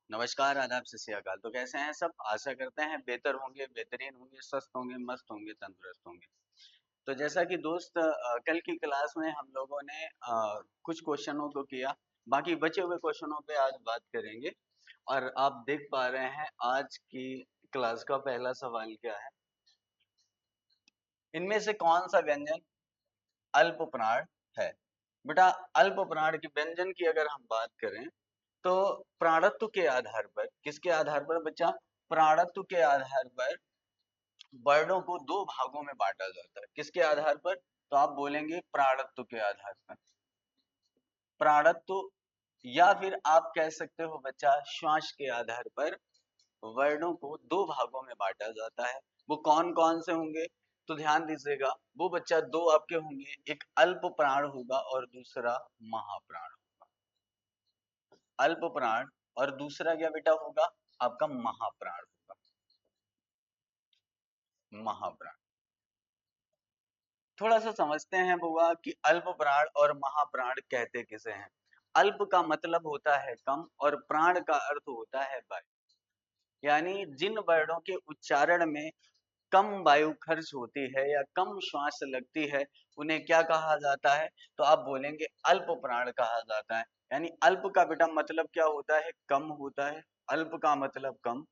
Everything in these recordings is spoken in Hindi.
नमस्कार, आदाब, सत श्री अकाल। तो कैसे हैं सब? आशा करते हैं बेहतर होंगे, बेहतरीन होंगे, स्वस्थ होंगे, मस्त होंगे, तंदुरुस्त होंगे। तो जैसा कि दोस्त कल की क्लास में हम लोगों ने कुछ क्वेश्चनों को किया, बाकी बचे हुए क्वेश्चनों पे आज बात करेंगे। और आप देख पा रहे हैं आज की क्लास का पहला सवाल क्या है। इनमें से कौन सा व्यंजन अल्पप्राण है? बेटा, अल्पप्राण के व्यंजन की अगर हम बात करें तो प्राणत्व के आधार पर, किसके आधार पर बच्चा? प्राणत्व के आधार पर वर्णों को दो भागों में बांटा जाता है। किसके आधार पर? तो आप बोलेंगे प्राणत्व के आधार पर। प्राणत्व, या फिर आप कह सकते हो बच्चा श्वास के आधार पर वर्णों को दो भागों में बांटा जाता है। वो कौन कौन से होंगे? तो ध्यान दीजिएगा, वो बच्चा दो आपके होंगे, एक अल्प प्राण होगा और दूसरा महाप्राण। अल्प प्राण और दूसरा क्या बेटा होगा? आपका महाप्राण होगा। महाप्राण थोड़ा सा समझते हैं बुआ कि अल्प प्राण और महाप्राण कहते किसे हैं। अल्प का मतलब होता है कम और प्राण का अर्थ होता है वायु। यानी जिन वर्णों के उच्चारण में कम वायु खर्च होती है या कम श्वास लगती है, उन्हें क्या कहा जाता है? तो आप बोलेंगे अल्प प्राण कहा जाता है। यानी अल्प का बेटा मतलब क्या होता है? कम होता है। अल्प का मतलब कम,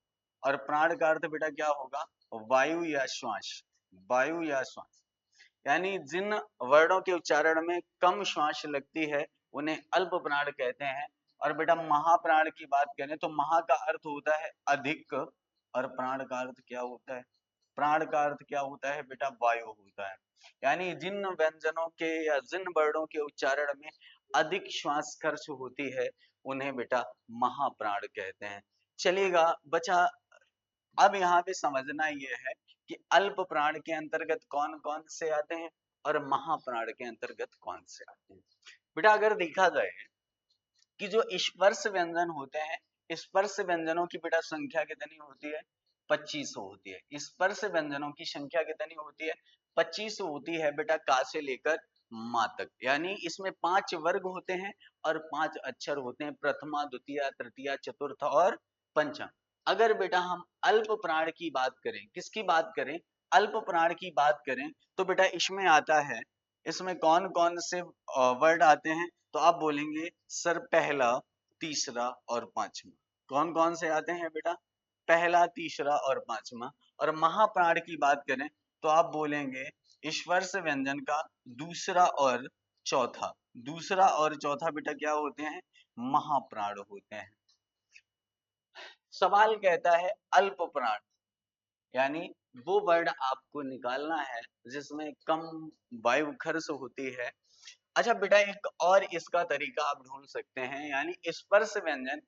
और प्राण का अर्थ बेटा क्या होगा? वायु या श्वास। वायु या श्वास, यानी जिन वर्णों के उच्चारण में कम श्वास लगती है उन्हें अल्प प्राण कहते हैं। और बेटा महाप्राण की बात करें तो महा का अर्थ होता है अधिक, और प्राण का अर्थ क्या होता है? प्राण का अर्थ क्या होता है बेटा? वायु होता है। यानी जिन व्यंजनों के या जिन वर्णों के उच्चारण में अधिक श्वास खर्च होती है उन्हें बेटा महाप्राण कहते हैं। चलिएगा बचा, अब यहाँ पे समझना ये है कि अल्प प्राण के अंतर्गत कौन कौन से आते हैं और महाप्राण के अंतर्गत कौन से आते हैं। बेटा अगर देखा जाए कि जो स्पर्श व्यंजन होते हैं, स्पर्श व्यंजनों की बेटा संख्या कितनी होती है? 25 होती है। स्पर्श व्यंजनों की संख्या कितनी होती है? 25 होती है बेटा, का से लेकर माँ तक। यानी इसमें 5 वर्ग होते हैं और 5 अक्षर होते हैं, प्रथमा, द्वितीय, तृतीय, चतुर्थ और पंचम। अगर बेटा हम अल्प प्राण की बात करें, किसकी बात करें? अल्प प्राण की बात करें तो बेटा इसमें आता है, इसमें कौन कौन से वर्ड आते हैं? तो आप बोलेंगे सर पहला, तीसरा और पांचवा। कौन कौन से आते हैं बेटा? पहला, तीसरा और पांचवा। और महाप्राण की बात करें तो आप बोलेंगे स्पर्श व्यंजन का दूसरा और चौथा। दूसरा और चौथा बेटा क्या होते हैं? महाप्राण होते हैं। सवाल कहता है अल्प प्राण, यानी वो वर्ड आपको निकालना है जिसमें कम वायु खर्च होती है। अच्छा बेटा, एक और इसका तरीका आप ढूंढ सकते हैं, यानी स्पर्श व्यंजन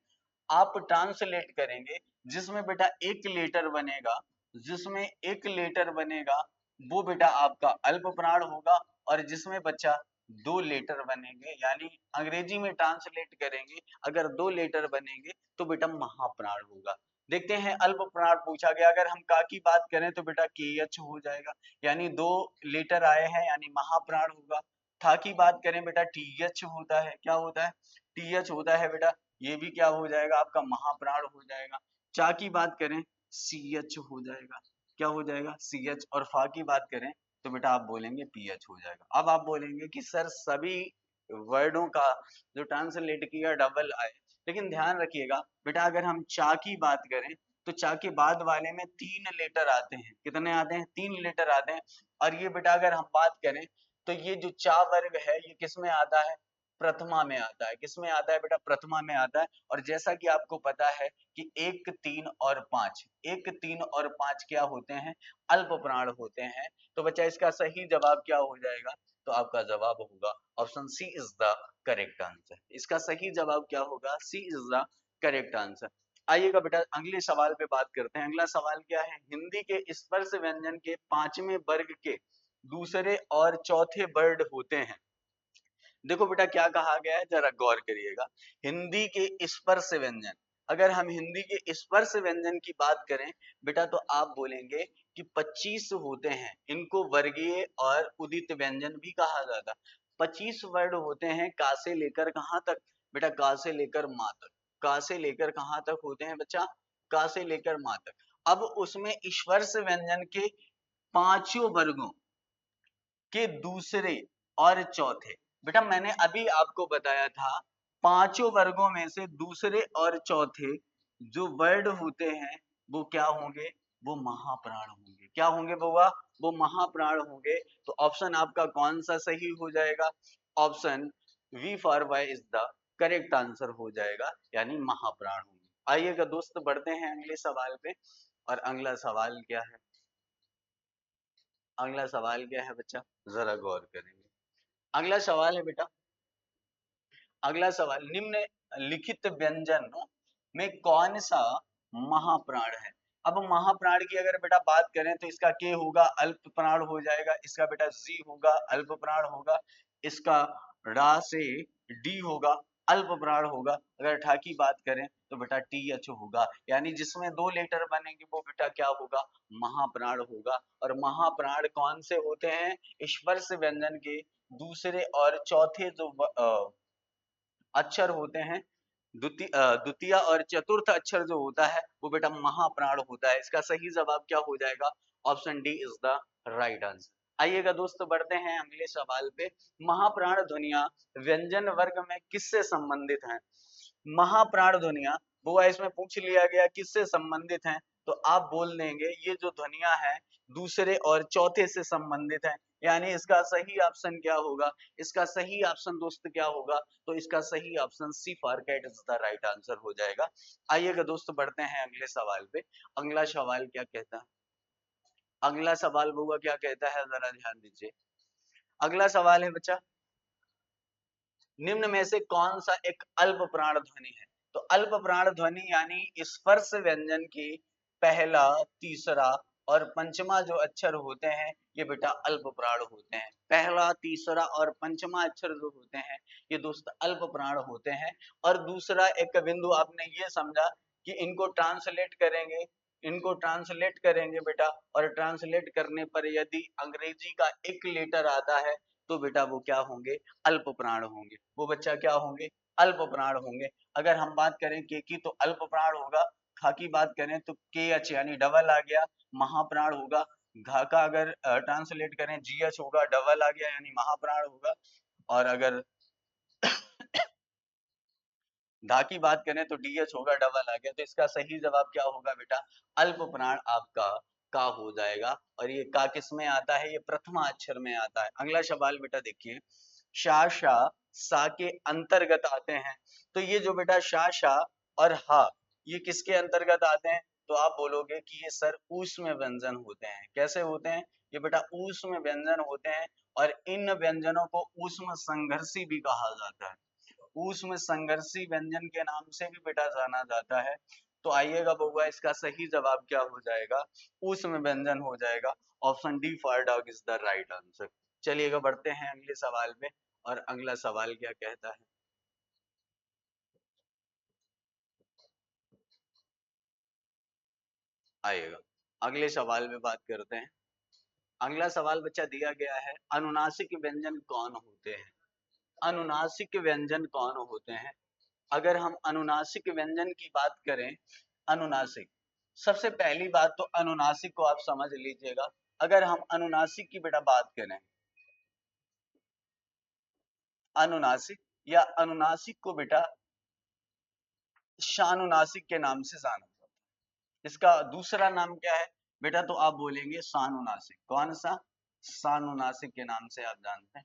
आप ट्रांसलेट करेंगे जिसमें बेटा एक लेटर बनेगा, जिसमें एक लेटर बनेगा वो बेटा आपका अल्प प्राण होगा। और जिसमें बच्चा दो लेटर बनेंगे, यानी अंग्रेजी में ट्रांसलेट करेंगे अगर दो लेटर बनेंगे तो बेटा महाप्राण होगा। देखते हैं, अल्प प्राण पूछा गया, अगर हम का की बात करें तो बेटा के एच हो जाएगा, यानी दो लेटर आए हैं यानी महाप्राण होगा। था की बात करें बेटा टी एच होता है, क्या होता है? टी एच होता है बेटा, ये भी क्या हो जाएगा? आपका महाप्राण हो जाएगा। चा की बात करें सी एच हो जाएगा, क्या हो जाएगा? C H. और फा की बात करें तो बेटा आप बोलेंगे पी एच हो जाएगा। अब आप बोलेंगे कि सर सभी वर्डों का जो ट्रांसलेट किया डबल आए, लेकिन ध्यान रखिएगा बेटा अगर हम चा की बात करें तो चा के बाद वाले में 3 लेटर आते हैं। कितने आते हैं? 3 लेटर आते हैं। और ये बेटा अगर हम बात करें तो ये जो चा वर्ग है ये किस में आता है? प्रथमा में आता है। किस में आता है बेटा? प्रथमा में आता है। और जैसा कि आपको पता है कि 1, 3 और 5, 1, 3 और 5 क्या होते हैं? अल्प प्राण होते हैं। तो बच्चा इसका सही जवाब क्या हो जाएगा? तो आपका जवाब होगा option C is the correct answer. इसका सही जवाब क्या होगा? C is the correct answer. आइएगा बेटा अगले सवाल पे बात करते हैं। अगला सवाल क्या है? हिंदी के स्पर्श व्यंजन के पांचवें वर्ग के दूसरे और चौथे वर्ड होते हैं। देखो बेटा क्या कहा गया है, जरा गौर करिएगा। हिंदी के स्पर्श व्यंजन, अगर हम हिंदी के स्पर्श व्यंजन की बात करें बेटा तो आप बोलेंगे कि 25 होते हैं। इनको वर्गीय और उदित व्यंजन भी कहा जाता है। 25 वर्ड होते हैं, का से लेकर कहां तक बेटा? का से लेकर माँ तक। का से लेकर कहां तक होते हैं बच्चा, का से लेकर मा तक। अब उसमें स्पर्श व्यंजन के पांचों वर्गों के दूसरे और चौथे, बेटा मैंने अभी आपको बताया था पांचों वर्गों में से दूसरे और चौथे जो वर्ड होते हैं वो क्या होंगे, वो महाप्राण होंगे। क्या होंगे बउआ, वो महाप्राण होंगे। तो ऑप्शन आपका कौन सा सही हो जाएगा, option V for Y is the correct answer हो जाएगा, यानी महाप्राण होंगे। आइएगा दोस्त बढ़ते हैं अगले सवाल पे। और अगला सवाल क्या है, अगला सवाल क्या है बच्चा, जरा गौर करेंगे। अगला सवाल है बेटा, अगला सवाल, निम्न लिखित व्यंजनों में कौन सा महाप्राण है। अब महाप्राण की अगर बेटा बात करें तो इसका के होगा अल्प प्राण हो जाएगा, इसका बेटा जी होगा अल्प प्राण होगा, इसका रा से डी होगा अल्प प्राण होगा। अगर ठा की बात करें तो बेटा टी एच होगा, यानी जिसमें दो लेटर बनेंगे वो बेटा क्या होगा, महाप्राण होगा। और महाप्राण कौन से होते हैं, स्पर्श व्यंजन के दूसरे और चौथे जो अक्षर होते हैं, द्वितीय और चतुर्थ अक्षर जो होता है वो बेटा महाप्राण होता है। इसका सही जवाब क्या हो जाएगा, option D is the right answer. आइएगा दोस्तों बढ़ते हैं अगले सवाल पे। महाप्राण ध्वनिया व्यंजन वर्ग में किससे संबंधित हैं। महाप्राण ध्वनिया वो इसमें पूछ लिया गया किससे संबंधित हैं, तो आप बोल देंगे ये जो ध्वनिया है दूसरे और चौथे से संबंधित है, यानी इसका सही ऑप्शन क्या होगा, इसका सही ऑप्शन दोस्त क्या होगा, तो इसका सही option C for cat is the right answer हो जाएगा। आइएगा दोस्त बढ़ते हैं अगले सवाल पे। अगला सवाल क्या कहता है, अगला सवाल बउआ क्या कहता है, जरा ध्यान दीजिए। अगला सवाल है बच्चा, निम्न में से कौन सा एक अल्प प्राण ध्वनि है। तो अल्प प्राण ध्वनि यानी स्पर्श व्यंजन की पहला, तीसरा और पंचमा जो अक्षर होते हैं ये बेटा अल्प प्राण होते हैं। पहला, तीसरा और पंचमा अक्षर जो होते हैं ये दोस्त अल्प प्राण होते हैं। और दूसरा एक बिंदु आपने ये समझा कि इनको ट्रांसलेट करेंगे, इनको ट्रांसलेट करेंगे बेटा, और ट्रांसलेट करने पर यदि अंग्रेजी का एक लेटर आता है तो बेटा वो क्या होंगे, अल्प प्राण होंगे। वो बच्चा क्या होंगे, अल्प प्राण होंगे। अगर हम बात करें के की तो अल्प प्राण होगा, खा की बात करें तो के एच यानी डबल आ गया, महाप्राण होगा। घा का अगर ट्रांसलेट करें जी एच होगा, डबल आ गया यानी महाप्राण होगा। और अगर धा की बात करें तो डी एच होगा, डबल आ गया। तो इसका सही जवाब क्या होगा बेटा, अल्प प्राण आपका का हो जाएगा। और ये का किस में आता है, ये प्रथमा अक्षर में आता है। अगला सवाल बेटा देखिए, शा शा सा के अंतर्गत आते हैं। तो ये जो बेटा शा शा और हा ये किसके अंतर्गत आते हैं, तो आप बोलोगे कि ये सर ऊष्म व्यंजन होते हैं। कैसे होते हैं, ये बेटा ऊष्म व्यंजन होते हैं। और इन व्यंजनों को ऊष्म संघर्षी भी कहा जाता है, ऊष्म संघर्षी व्यंजन के नाम से भी बेटा जाना जाता है। तो आइएगा बउआ इसका सही जवाब क्या हो जाएगा, ऊष्म व्यंजन हो जाएगा। Option D for dog is the right answer. चलिएगा बढ़ते हैं अगले सवाल पे। और अगला सवाल क्या कहता है, आइएगा अगले सवाल पे बात करते हैं। अगला सवाल बच्चा दिया गया है, अनुनासिक व्यंजन कौन होते हैं। अनुनासिक व्यंजन कौन होते हैं। अगर हम अनुनासिक व्यंजन की बात करें, अनुनासिक, सबसे पहली बात तो अनुनासिक को आप समझ लीजिएगा। अगर हम अनुनासिक की बेटा बात करें, अनुनासिक या अनुनासिक को बेटा शानुनासिक के नाम से जाना जाता है। इसका दूसरा नाम क्या है बेटा, तो आप बोलेंगे सानुनासिक। कौन सा, सानुनासिक के नाम से आप जानते हैं।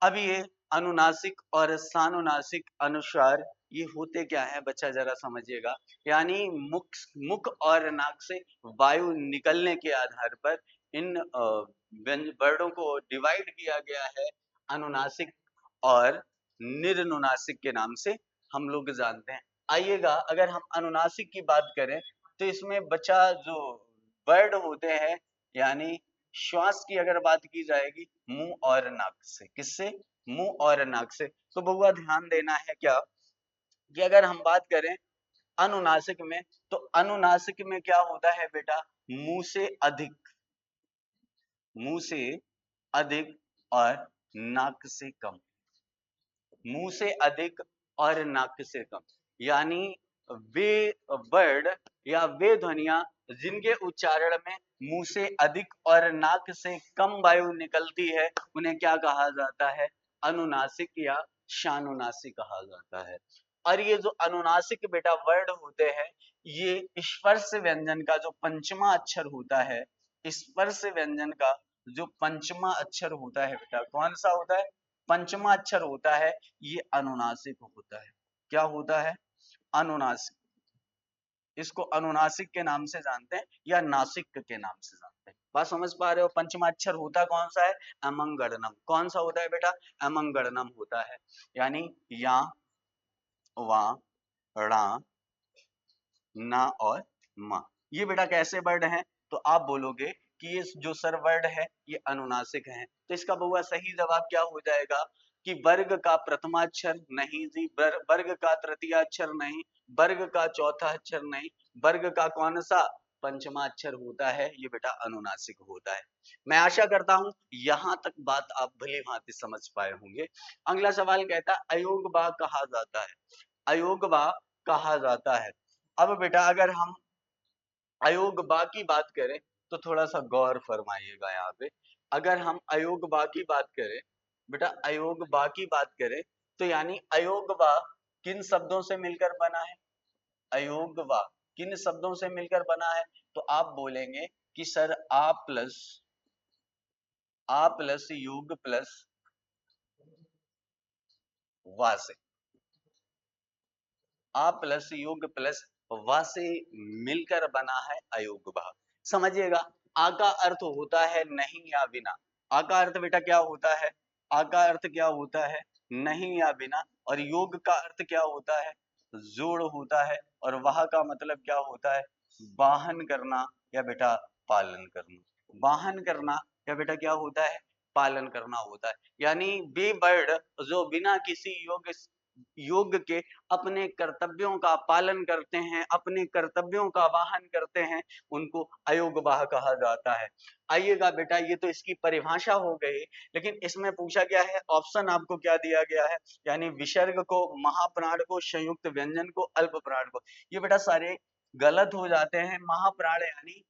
अब ये अनुनासिक और सानुनासिक अनुस्वार ये होते क्या है बच्चा, जरा समझिएगा। यानी मुख मुख और नाक से वायु निकलने के आधार पर इन वर्णों को डिवाइड किया गया है, अनुनासिक और निरनुनासिक के नाम से हम लोग जानते हैं। आइएगा अगर हम अनुनासिक की बात करें तो इसमें बच्चा जो वर्ड होते हैं, यानी श्वास की अगर बात की जाएगी मुंह और नाक से, किससे, मुंह और नाक से। तो बउआ ध्यान देना है क्या कि अगर हम बात करें अनुनासिक में, तो अनुनासिक में क्या होता है बेटा, मुंह से अधिक, मुंह से अधिक और नाक से कम। मुंह से अधिक और नाक से कम, यानी वे वर्ड या वे ध्वनियां जिनके उच्चारण में मुंह से अधिक और नाक से कम वायु निकलती है उन्हें क्या कहा जाता है? अनुनासिक या शानुनासिक कहा जाता है। और ये जो अनुनासिक बेटा वर्ड होते हैं, ये स्पर्श व्यंजन का जो पंचमा अक्षर होता है, स्पर्श व्यंजन का जो पंचमा अक्षर होता है बेटा, कौन सा होता है? पंचमा अक्षर होता है, ये अनुनासिक होता है। क्या होता है? अनुनासिक। इसको अनुनासिक के नाम से जानते हैं या नासिक के नाम से जानते हैं। बात समझ पा रहे हो? पंचमा अक्षर होता कौन सा है? अमंगड़नम। कौन सा होता है बेटा? अमंगड़नम होता है। यानी या, वा, ड़ा, ना और मा। ये बेटा कैसे वर्ड हैं? तो आप बोलोगे कि ये जो सर वर्ड है ये अनुनासिक है, तो इसका बहुआ सही जवाब क्या हो जाएगा कि वर्ग का प्रथमाक्षर नहीं जी, वर्ग का तृतीय अक्षर नहीं, वर्ग का चौथा अक्षर नहीं, वर्ग का कौन सा पंचमा अक्षर होता है, ये बेटा अनुनासिक होता है। मैं आशा करता हूं यहां तक बात आप भली भांति समझ पाए होंगे। अगला सवाल कहता है अयोग्य कहा जाता है, अयोग्य कहा जाता है। अब बेटा अगर हम अयोग बा की बात करें तो थोड़ा सा गौर फरमाइएगा यहाँ पे। अगर हम अयोग बा की बात करें बेटा, अयोग बा की बात करें तो यानी अयोग बा किन शब्दों से मिलकर बना है? अयोग बा किन शब्दों से मिलकर बना है? तो आप बोलेंगे कि सर आ प्लस योग प्लस वा से, आ प्लस योग प्लस वा से मिलकर बना है अयोग भाव। समझिएगा, आ का अर्थ होता है नहीं या बिना। आ का अर्थ बेटा क्या होता है? आ का अर्थ क्या होता है? नहीं या बिना। और योग का अर्थ क्या होता है? जोड़ होता है। और वह का मतलब क्या होता है? वाहन करना या बेटा पालन करना। वाहन करना या बेटा क्या होता है? पालन करना होता है। यानी वे वर्ड जो बिना किसी योग के अपने कर्तव्यों का पालन करते हैं, अपने कर्तव्यों का वाहन करते हैं, उनको अयोग्यवाह कहा जाता है। आइएगा बेटा, ये तो इसकी परिभाषा हो गई, लेकिन इसमें पूछा गया है, ऑप्शन आपको क्या दिया गया है? यानी विसर्ग को, महाप्राण को, संयुक्त व्यंजन को, अल्प प्राण को। ये बेटा सारे गलत हो जाते हैं। महाप्राण यानी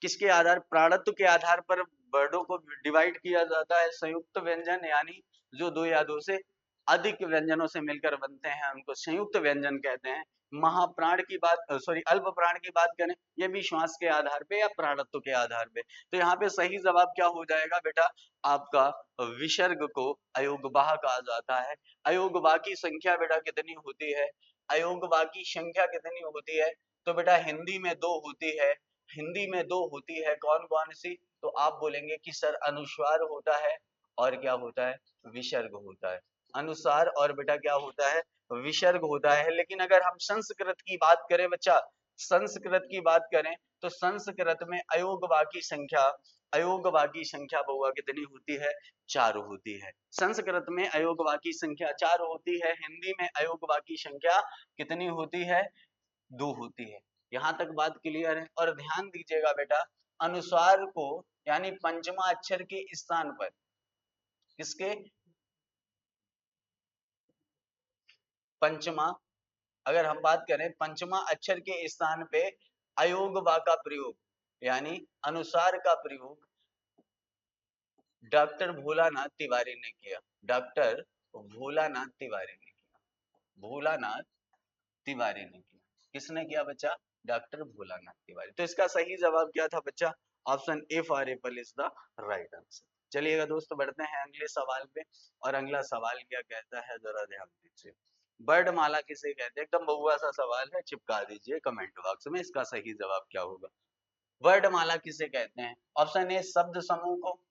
किसके आधार? प्राणत्व के आधार पर वर्डों को डिवाइड किया जाता है। संयुक्त व्यंजन यानी जो दो या दो से अधिक व्यंजनों से मिलकर बनते हैं उनको संयुक्त व्यंजन कहते हैं। महाप्राण की बात, सॉरी, अल्प प्राण की बात करें, ये भी श्वास के आधार पे या प्राणत्व के आधार पे। तो यहाँ पे सही जवाब क्या हो जाएगा बेटा? आपका विसर्ग को अयोग्यवाह कहा जाता है। अयोग्यवाह की संख्या बेटा कितनी होती है? अयोग्यवाह की संख्या कितनी होती है? तो बेटा हिंदी में दो होती है। हिंदी में दो होती है, कौन कौन सी? तो आप बोलेंगे कि सर अनुस्वार होता है और क्या होता है? विसर्ग होता है। अनुसार और बेटा क्या होता है? विसर्ग होता है। लेकिन अगर हम संस्कृत की बात करें बच्चा, संस्कृत की बात करें तो संस्कृत में अयोग्यवा की संख्या, अयोग्यवा की संख्या बहुआ कितनी होती है? 4 होती है। संस्कृत में अयोग्यवा की संख्या 4 होती है। हिंदी में अयोग्यवा की संख्या कितनी होती है? 2 होती है। यहाँ तक बात क्लियर है? और ध्यान दीजिएगा बेटा, अनुस्वार को यानी पंचमा अक्षर के स्थान पर, किसके? पंचमा, अगर हम बात करें पंचमा अक्षर के स्थान पे अयोग्यवा का प्रयोग यानी अनुसार का प्रयोग डॉक्टर भोलानाथ तिवारी ने किया। डॉक्टर भोलानाथ तिवारी ने किया। भोलानाथ तिवारी ने किया। किसने किया बच्चा? डॉक्टर भोलानाथ तिवारी। तो इसका सही जवाब क्या था बच्चा? Option A for Apple is the right answer. चलिएगा दोस्तों, बढ़ते हैं अगले सवाल पे। और अगला सवाल क्या कहता है, जरा ध्यान दीजिए। वर्णमाला किसे कहते हैं? एकदम बहुआ सा सवाल है, चिपका दीजिए कमेंट बॉक्स में, इसका सही जवाब क्या होगा। वर्णमाला किसे कहते हैं? ऑप्शन ए शब्द समूह को,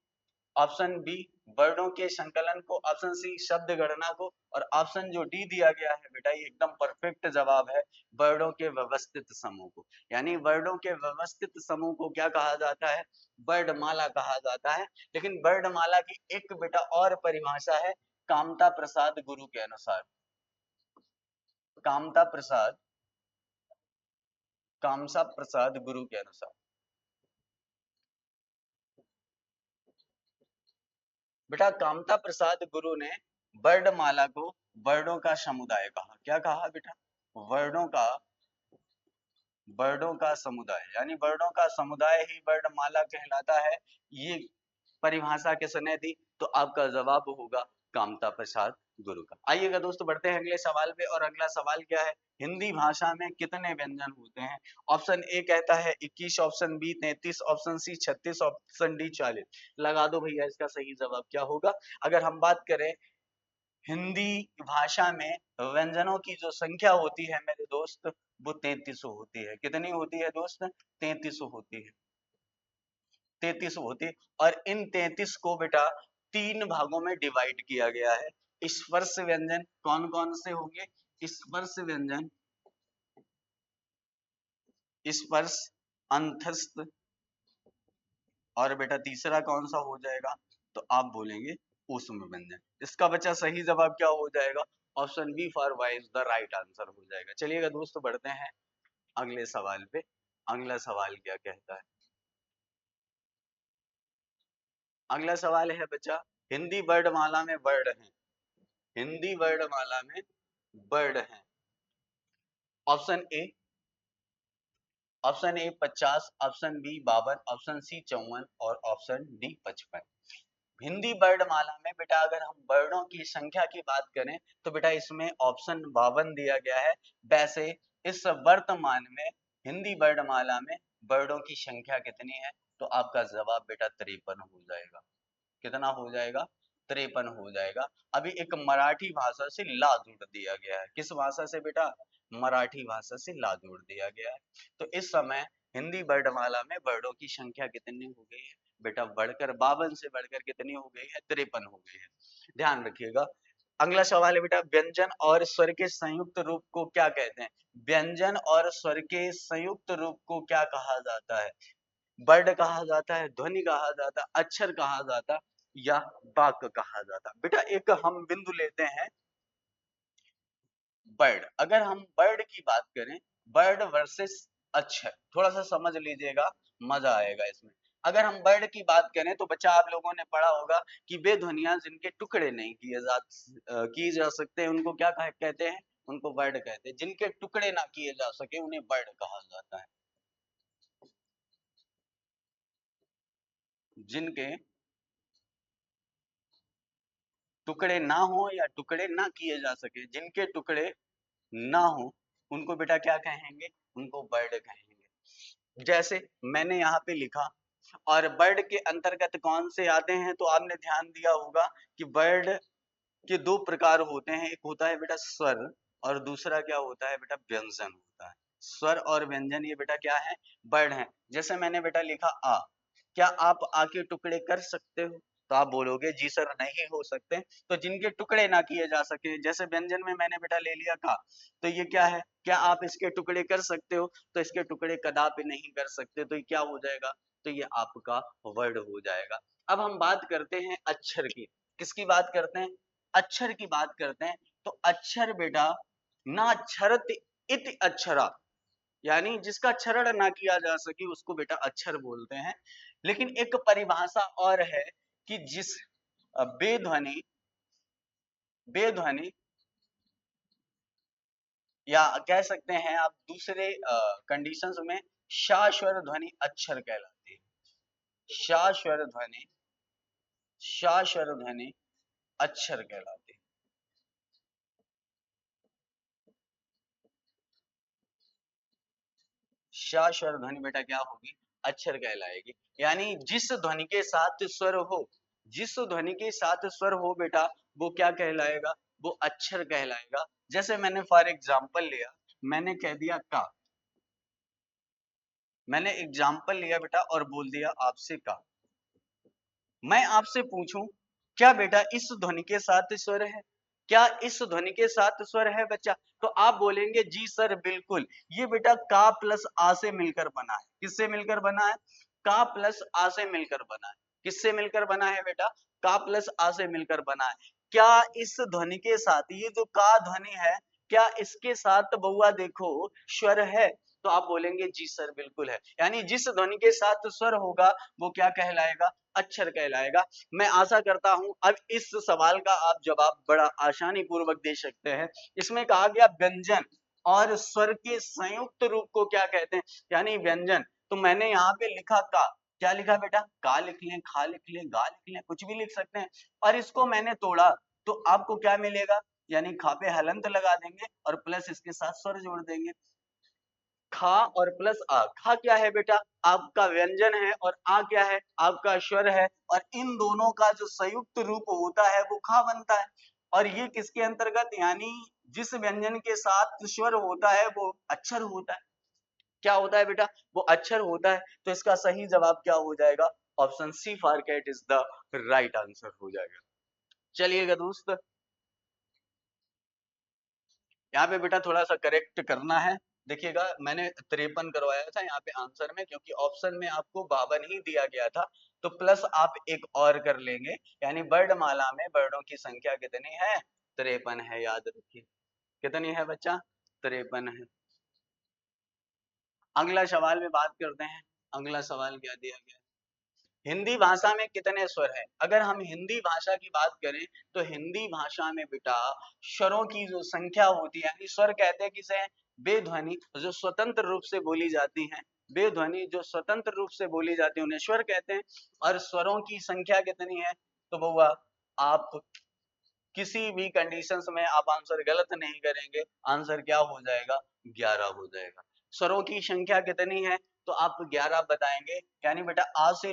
ऑप्शन बी वर्णों के संकलन को, ऑप्शन सी शब्द गणना को, और ऑप्शन जो डी दिया गया है बेटा, ये एकदम परफेक्ट जवाब है, वर्णों के व्यवस्थित समूह को। यानी वर्णों के व्यवस्थित समूह को क्या कहा जाता है? वर्णमाला कहा जाता है। लेकिन वर्णमाला की एक बेटा और परिभाषा है, कामता प्रसाद गुरु के अनुसार। कामता प्रसाद, कामसा प्रसाद गुरु के अनुसार। बेटा कामता प्रसाद गुरु ने वर्णमाला को वर्णों का समुदाय कहा। क्या कहा बेटा? वर्णों का वर्णों का समुदाय, यानी वर्णों का समुदाय ही वर्णमाला कहलाता है। ये परिभाषा किसने दी? तो आपका जवाब होगा कामता प्रसाद गुरु का। आइएगा दोस्तों, बढ़ते हैं अगले सवाल पे। और अगला सवाल क्या है? हिंदी भाषा में कितने व्यंजन होते हैं? ऑप्शन ए कहता है 21, option B 33, option C 36, option D 40। लगा दो भैया, इसका सही जवाब क्या होगा? अगर हम बात करें हिंदी भाषा में व्यंजनों की जो संख्या होती है मेरे दोस्त, वो 33 होती है। कितनी होती है दोस्त? 33 होती है। 33 होती है। और इन 33 को बेटा 3 भागों में डिवाइड किया गया है। स्पर्श व्यंजन कौन कौन से होंगे? स्पर्श व्यंजन, स्पर्श, अंतस्थ, और बेटा तीसरा कौन सा हो जाएगा? तो आप बोलेंगे ऊष्म व्यंजन। इसका बच्चा सही जवाब क्या हो जाएगा? Option B for Y is the right answer हो जाएगा। चलिएगा दोस्तों, बढ़ते हैं अगले सवाल पे। अगला सवाल क्या कहता है? अगला सवाल है बच्चा, हिंदी वर्णमाला में वर्ण है। हिंदी वर्णमाला में वर्ण है। Option A, option A 50, option B 52, option C 54 और ऑप्शन डी 55। हिंदी वर्णमाला में बेटा अगर हम वर्णों की संख्या की बात करें तो बेटा इसमें ऑप्शन 52 दिया गया है। वैसे इस वर्तमान में हिंदी वर्णमाला में वर्णों की संख्या कितनी है? तो आपका जवाब बेटा 53 हो जाएगा। कितना हो जाएगा? 53 हो जाएगा। अभी एक मराठी भाषा से ला जोड़ दिया गया है। किस भाषा से बेटा? मराठी भाषा से ला जोड़ दिया गया है। तो इस समय हिंदी वर्णमाला में वर्णों की संख्या कितनी हो गई है बेटा? बढ़कर 52 से बढ़कर कितनी हो गई है? 53 हो गई है। ध्यान रखिएगा। अगला सवाल है बेटा, व्यंजन और स्वर के संयुक्त रूप को क्या कहते हैं? व्यंजन और स्वर के संयुक्त रूप को क्या कहा जाता है? वर्ड कहा जाता है, ध्वनि कहा जाता है, अक्षर कहा जाता या वाक्य कहा जाता? बेटा एक हम बिंदु लेते हैं वर्ड। अगर हम वर्ड की बात करें, वर्ड वर्सेस अक्षर, थोड़ा सा समझ लीजिएगा, मजा आएगा इसमें। अगर हम वर्ड की बात करें तो बच्चा आप लोगों ने पढ़ा होगा कि वे ध्वनियां जिनके टुकड़े नहीं किए जा सकते उनको क्या कहते हैं? उनको वर्ड कहते हैं। जिनके टुकड़े ना किए जा सके उन्हें वर्ड कहा जाता है। जिनके टुकड़े ना हो या टुकड़े ना किए जा सके, जिनके टुकड़े ना हो उनको बेटा क्या कहेंगे? उनको वर्ड कहेंगे। जैसे मैंने यहाँ पे लिखा, और वर्ड के अंतर्गत कौन से आते हैं? तो आपने ध्यान दिया होगा कि वर्ड के दो प्रकार होते हैं। एक होता है बेटा स्वर, और दूसरा क्या होता है बेटा? व्यंजन होता है। स्वर और व्यंजन ये बेटा क्या है? वर्ड है। जैसे मैंने बेटा लिखा आ, क्या आप आ के टुकड़े कर सकते हो? तो आप बोलोगे जी सर नहीं हो सकते। तो जिनके टुकड़े ना किए जा सके, जैसे व्यंजन में मैंने बेटा ले लिया का, तो ये क्या है? क्या आप इसके टुकड़े कर सकते हो? तो इसके टुकड़े कदापि नहीं कर सकते। तो ये क्या हो जाएगा? तो ये आपका वर्ड हो जाएगा। अब हम बात करते हैं अक्षर की। किसकी बात करते हैं? अक्षर की बात करते हैं। तो अक्षर बेटा ना क्षरत इति अक्षरा, यानी जिसका क्षरण ना किया जा सके उसको बेटा अक्षर बोलते हैं। लेकिन एक परिभाषा और है कि जिस बेध्वनि, बेध्वनि या कह सकते हैं आप दूसरे कंडीशंस में शाश्वर ध्वनि अक्षर कहलाती है। शाश्वर ध्वनि, शाश्वर ध्वनि अक्षर कहलाती है। शाश्वर ध्वनि बेटा क्या होगी? अक्षर कहलाएगी। यानी जिस ध्वनि के साथ स्वर हो, जिस ध्वनि के साथ स्वर हो बेटा वो क्या कहलाएगा? वो अक्षर कहलाएगा। जैसे मैंने फॉर एग्जाम्पल लिया, मैंने कह दिया का, मैंने एग्जाम्पल लिया बेटा और बोल दिया आपसे का। मैं आपसे पूछूं क्या बेटा इस ध्वनि के साथ स्वर है? क्या इस ध्वनि के साथ स्वर है बच्चा? तो आप बोलेंगे जी सर बिल्कुल। ये बेटा का प्लस आ से मिलकर बना है। किससे मिलकर बना है? का प्लस आ से मिलकर बना है। किससे मिलकर बना है बेटा? का प्लस आ से मिलकर बना है। क्या इस ध्वनि के साथ, ये जो का ध्वनि है, क्या इसके साथ बउआ देखो स्वर है? तो आप बोलेंगे जी सर बिल्कुल है। यानी जिस ध्वनि के साथ स्वर होगा वो क्या कहलाएगा, अक्षर कहलाएगा। मैं आशा करता हूं अब इस सवाल का आप जवाब बड़ा आसानी पूर्वक दे सकते हैं। इसमें कहा गया व्यंजन और स्वर के संयुक्त रूप को क्या कहते हैं, यानी व्यंजन। तो मैंने यहाँ पे लिखा का, क्या लिखा बेटा, का लिख लें, खा लिख लें, गा लिख लें, कुछ भी लिख सकते हैं। और इसको मैंने तोड़ा तो आपको क्या मिलेगा, यानी खा पे हलंत लगा देंगे और प्लस इसके साथ स्वर जोड़ देंगे। खा और प्लस आ, खा क्या है बेटा, आपका व्यंजन है, और आ क्या है, आपका स्वर है, और इन दोनों का जो संयुक्त रूप होता है वो खा बनता है। और ये किसके अंतर्गत, यानी जिस व्यंजन के साथ स्वर होता है वो अक्षर होता है। क्या होता है बेटा, वो अक्षर होता है। तो इसका सही जवाब क्या हो जाएगा, option C for cat is the right answer हो जाएगा। चलिएगा दोस्त, यहाँ पे बेटा थोड़ा सा करेक्ट करना है। देखिएगा मैंने 53 करवाया था यहाँ पे आंसर में, क्योंकि ऑप्शन में आपको 52 ही दिया गया था। तो प्लस आप एक और कर लेंगे, यानी वर्णमाला में वर्णों की संख्या कितनी है, 53 है, याद रखिए। कितनी है बच्चा, 53 है। अगला सवाल में बात करते हैं। अगला सवाल क्या दिया गया, हिंदी भाषा में कितने स्वर हैं। अगर हम हिंदी भाषा की बात करें तो हिंदी भाषा में बेटा स्वरों की जो संख्या होती है, यानी स्वर कहते हैं किसे, बेध्वनि जो स्वतंत्र रूप से बोली जाती हैं, बेध्वनि जो स्वतंत्र रूप से बोली जाती है उन्हें स्वर कहते हैं। और स्वरों की संख्या कितनी है, तो बउआ आप किसी भी कंडीशंस में आप आंसर गलत नहीं करेंगे, आंसर क्या हो जाएगा, 11 हो जाएगा। स्वरों की संख्या कितनी है, तो आप 11 बताएंगे। यानी बेटा आ से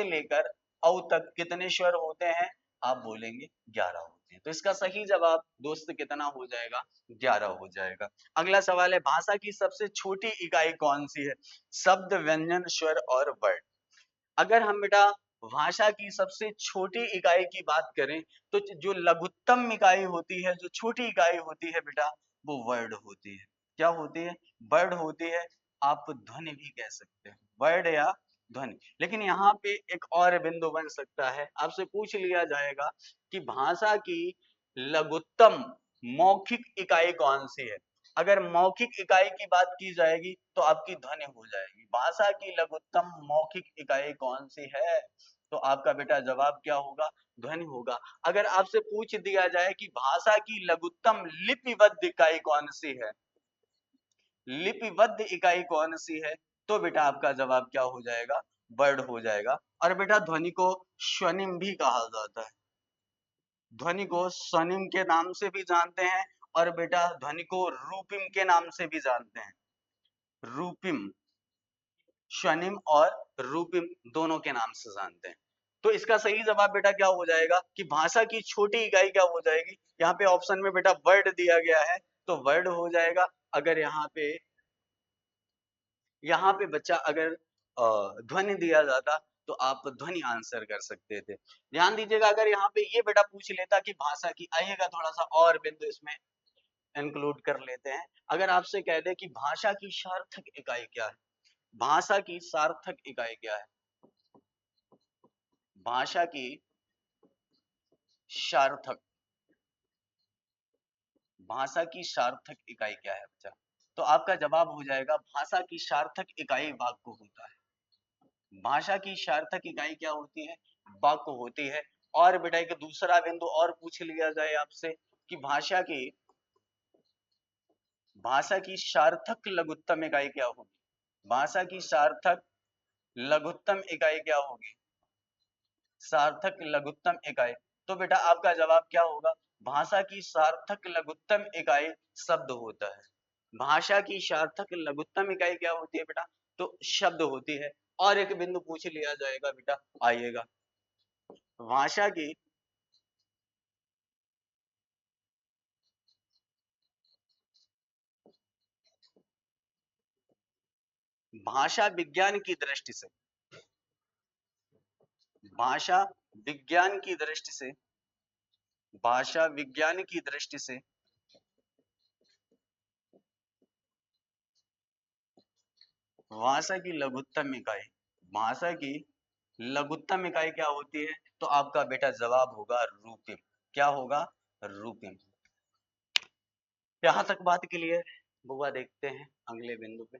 लेकर औ तक कितने स्वर होते हैं, आप बोलेंगे 11 होते हैं। तो इसका सही जवाब दोस्त कितना हो जाएगा, 11 हो जाएगा। अगला सवाल है, भाषा की सबसे छोटी इकाई कौन सी है, शब्द, व्यंजन, स्वर और वर्ड। अगर हम बेटा भाषा की सबसे छोटी इकाई की बात करें तो जो लघुत्तम इकाई होती है, जो छोटी इकाई होती है बेटा, वो वर्ड होती है। क्या होती है, वर्ड होती है। आप ध्वनि भी कह सकते हैं, वर्ड या ध्वनि। लेकिन यहाँ पे एक और बिंदु बन सकता है, आपसे पूछ लिया जाएगा कि भाषा की लघुत्तम मौखिक इकाई कौन सी है। अगर मौखिक इकाई की बात की जाएगी तो आपकी ध्वनि हो जाएगी। भाषा की लघुत्तम मौखिक इकाई कौन सी है, तो आपका बेटा जवाब क्या होगा, ध्वनि होगा। अगर आपसे पूछ दिया जाए कि भाषा की लघुत्तम लिपिबद्ध इकाई कौन सी है, लिपिबद्ध इकाई कौन सी है, तो बेटा आपका जवाब क्या हो जाएगा, वर्ड हो जाएगा। और बेटा ध्वनि को स्वनिम भी कहा जाता है, ध्वनि को स्वनिम के नाम से भी जानते हैं, और बेटा ध्वनि को रूपिम के नाम से भी जानते हैं। रूपिम, स्वनिम और रूपिम दोनों के नाम से जानते हैं। तो इसका सही जवाब बेटा क्या हो जाएगा कि भाषा की छोटी इकाई क्या हो जाएगी। यहाँ पे ऑप्शन में बेटा वर्ड दिया गया है तो वर्ड हो जाएगा। अगर यहाँ पे बच्चा अगर ध्वनि दिया जाता तो आप ध्वनि आंसर कर सकते थे। ध्यान दीजिएगा, अगर यहाँ पे ये बेटा पूछ लेता कि भाषा की, आइएगा थोड़ा सा और बिंदु इसमें इंक्लूड कर लेते हैं। अगर आपसे कह दे कि भाषा की सार्थक इकाई क्या है, भाषा की सार्थक इकाई क्या है, भाषा की सार्थक, भाषा की सार्थक इकाई क्या है बच्चा, तो आपका जवाब हो जाएगा भाषा की सार्थक इकाई वाक्य होता है। भाषा की सार्थक इकाई क्या होती है, वाक्य होती है। और बेटा एक दूसरा बिंदु और पूछ लिया जाए आपसे कि भाषा की सार्थक लघुत्तम इकाई क्या होगी, भाषा की सार्थक लघुत्तम इकाई क्या होगी, सार्थक लघुत्तम इकाई। तो बेटा आपका जवाब क्या होगा, भाषा की सार्थक लघुत्तम इकाई शब्द होता है। भाषा की सार्थक लघुत्तम इकाई क्या होती है बेटा, तो शब्द होती है। और एक बिंदु पूछ लिया जाएगा बेटा, आइएगा भाषा की, भाषा विज्ञान की दृष्टि से, भाषा विज्ञान की दृष्टि से, भाषा विज्ञान की दृष्टि से भाषा की लघुत्तम इकाई, भाषा की लघुत्तम इकाई क्या होती है, तो आपका बेटा जवाब होगा रूपिम। क्या होगा, रूपिम। यहां तक बात क्लियर है। बुआ देखते हैं अगले बिंदु पे।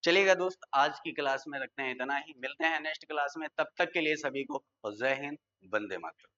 चलिएगा दोस्त, आज की क्लास में रखते हैं इतना ही, मिलते हैं नेक्स्ट क्लास में, तब तक के लिए सभी को जय हिंद, वंदे मातरम।